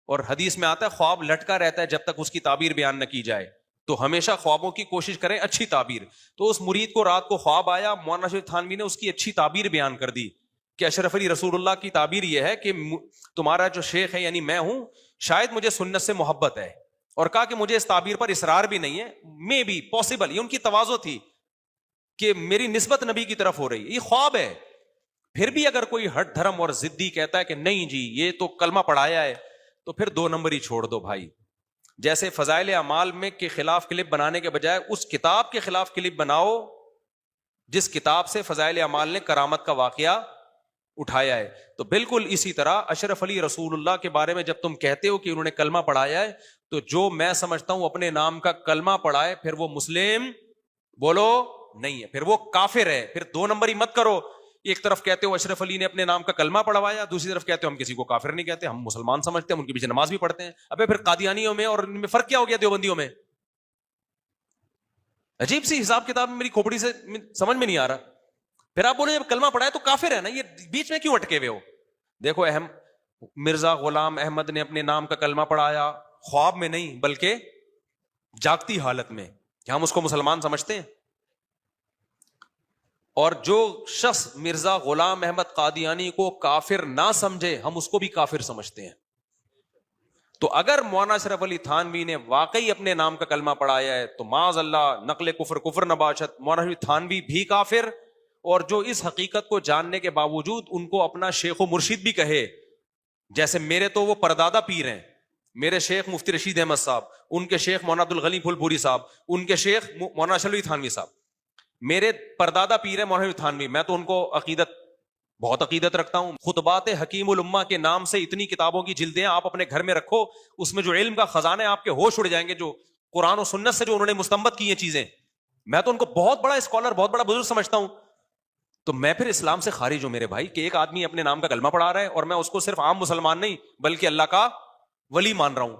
اور حدیث میں آتا ہے خواب لٹکا رہتا ہے جب تک اس کی تعبیر بیان نہ کی جائے، تو ہمیشہ خوابوں کی کوشش کریں اچھی تعبیر. تو اس مرید کو رات کو خواب آیا، مولانا اشرف تھانوی نے اس کی اچھی تعبیر بیان کر دی کہ اشرف علی رسول اللہ کی تعبیر یہ ہے کہ تمہارا جو شیخ ہے یعنی میں ہوں، شاید مجھے سنت سے محبت ہے، اور کہا کہ مجھے اس تعبیر پر اصرار بھی نہیں ہے، میں بھی پاسبل، یہ ان کی تواضع تھی کہ میری نسبت نبی کی طرف ہو رہی ہے، یہ خواب ہے. پھر بھی اگر کوئی ہٹ دھرم اور ضدی کہتا ہے کہ نہیں جی یہ تو کلمہ پڑھایا ہے، تو پھر 2 نمبر ہی چھوڑ دو بھائی. جیسے فضائل اعمال میں کے خلاف کلپ بنانے کے بجائے اس کتاب کے خلاف کلپ بناؤ جس کتاب سے فضائل اعمال نے کرامت کا واقعہ اٹھایا ہے. تو بالکل اسی طرح اشرف علی رسول اللہ کے بارے میں جب تم کہتے ہو کہ انہوں نے کلمہ پڑھایا ہے، تو جو میں سمجھتا ہوں اپنے نام کا کلمہ پڑھائے پھر وہ مسلم بولو نہیں ہے، پھر وہ کافر ہے. پھر 2 نمبر ہی مت کرو، ایک طرف کہتے ہو اشرف علی نے اپنے نام کا کلمہ پڑھوایا، دوسری طرف کہتے ہو ہم کسی کو کافر نہیں کہتے، ہم مسلمان سمجھتے ہیں، ہم ان کے پیچھے نماز بھی پڑھتے ہیں. ابے پھر قادیانیوں میں اور ان میں فرق کیا ہو گیا دیوبندیوں میں؟ عجیب سی حساب کتاب میری کھوپڑی سے سمجھ میں نہیں آ رہا. پھر آپ بولے جب کلمہ پڑھایا تو کافر ہے نا، یہ بیچ میں کیوں اٹکے ہوئے ہو؟ دیکھو مرزا غلام احمد نے اپنے نام کا کلمہ پڑھایا، خواب میں نہیں بلکہ جاگتی حالت میں. کیا ہم اس کو مسلمان سمجھتے ہیں؟ اور جو شخص مرزا غلام احمد قادیانی کو کافر نہ سمجھے ہم اس کو بھی کافر سمجھتے ہیں. تو اگر مولانا اشرف علی تھانوی نے واقعی اپنے نام کا کلمہ پڑھایا ہے تو معاذ اللہ نقل کفر نباشت، مولانا اشرف تھانوی بھی کافر. اور جو اس حقیقت کو جاننے کے باوجود ان کو اپنا شیخ و مرشد بھی کہے، جیسے میرے تو وہ پردادا پیر ہیں، میرے شیخ مفتی رشید احمد صاحب، ان کے شیخ مولانا عبدالغنی پھول پوری صاحب، ان کے شیخ مولانا اشرف علی تھانوی صاحب، میرے پردادا پیر ہے مولانا تھانوی، میں تو ان کو بہت عقیدت رکھتا ہوں. خطبات حکیم الامہ کے نام سے اتنی کتابوں کی جلدیں آپ اپنے گھر میں رکھو، اس میں جو علم کا خزانہ ہے آپ کے ہوش اڑ جائیں گے، جو قرآن و سنت سے جو انہوں نے مستنبط کی ہیں چیزیں. میں تو ان کو بہت بڑا اسکالر، بہت بڑا بزرگ سمجھتا ہوں. تو میں پھر اسلام سے خارج ہوں میرے بھائی کہ ایک آدمی اپنے نام کا کلمہ پڑھا رہا ہے اور میں اس کو صرف عام مسلمان نہیں بلکہ اللہ کا ولی مان رہا ہوں.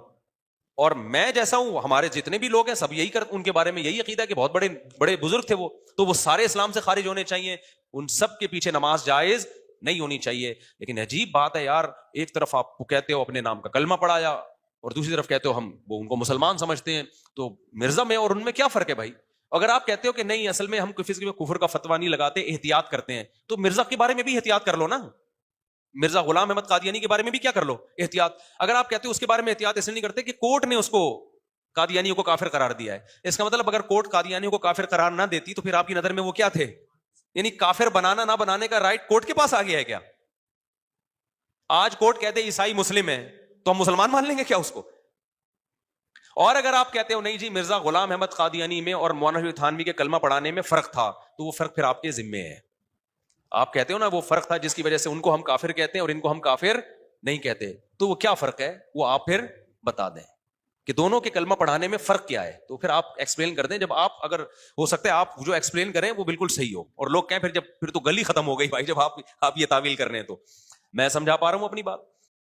اور میں جیسا ہوں، ہمارے جتنے بھی لوگ ہیں سب یہی ان کے بارے میں یہی عقیدہ کہ بہت بڑے بڑے بزرگ تھے وہ، تو وہ سارے اسلام سے خارج ہونے چاہیے، ان سب کے پیچھے نماز جائز نہیں ہونی چاہیے. لیکن عجیب بات ہے یار، ایک طرف آپ کو کہتے ہو اپنے نام کا کلمہ پڑھایا اور دوسری طرف کہتے ہو ہم وہ ان کو مسلمان سمجھتے ہیں. تو مرزا میں اور ان میں کیا فرق ہے بھائی؟ اگر آپ کہتے ہو کہ نہیں اصل میں ہم کسی میں کفر کا فتویٰ نہیں لگاتے، احتیاط کرتے ہیں، تو مرزا کے بارے میں بھی احتیاط کر لو نا. مرزا غلام احمد قادیانی کے بارے میں بھی کیا کر لو؟ احتیاط. اگر آپ کہتے ہو اس کے بارے میں احتیاط اس لیے نہیں کرتے کہ کورٹ نے اس کو قادیانیوں کو کافر قرار دیا ہے، اس کا مطلب اگر کورٹ قادیانیوں کو کافر قرار نہ دیتی تو پھر آپ کی نظر میں وہ کیا تھے؟ یعنی کافر بنانا نہ بنانے کا رائٹ کورٹ کے پاس آ گیا ہے کیا؟ آج کورٹ کہتے عیسائی مسلم ہے تو ہم مسلمان مان لیں گے کیا اس کو؟ اور اگر آپ کہتے ہو نہیں جی مرزا غلام احمد قادیانی میں اور مولانا تھانوی کے کلمہ پڑھانے میں فرق تھا، تو وہ فرق پھر آپ کے ذمے ہے. آپ کہتے ہو نا وہ فرق تھا جس کی وجہ سے ان کو ہم کافر کہتے ہیں اور ان کو ہم کافر نہیں کہتے، تو وہ کیا فرق ہے وہ آپ پھر بتا دیں کہ دونوں کے کلمہ پڑھانے میں فرق کیا ہے. تو پھر آپ ایکسپلین کر دیں. جب آپ اگر ہو سکتا ہے آپ جو ایکسپلین کریں وہ بالکل صحیح ہو اور لوگ کہیں پھر تو گلی ختم ہو گئی بھائی جب آپ یہ تعویل کر رہے ہیں. تو میں سمجھا پا رہا ہوں اپنی بات؟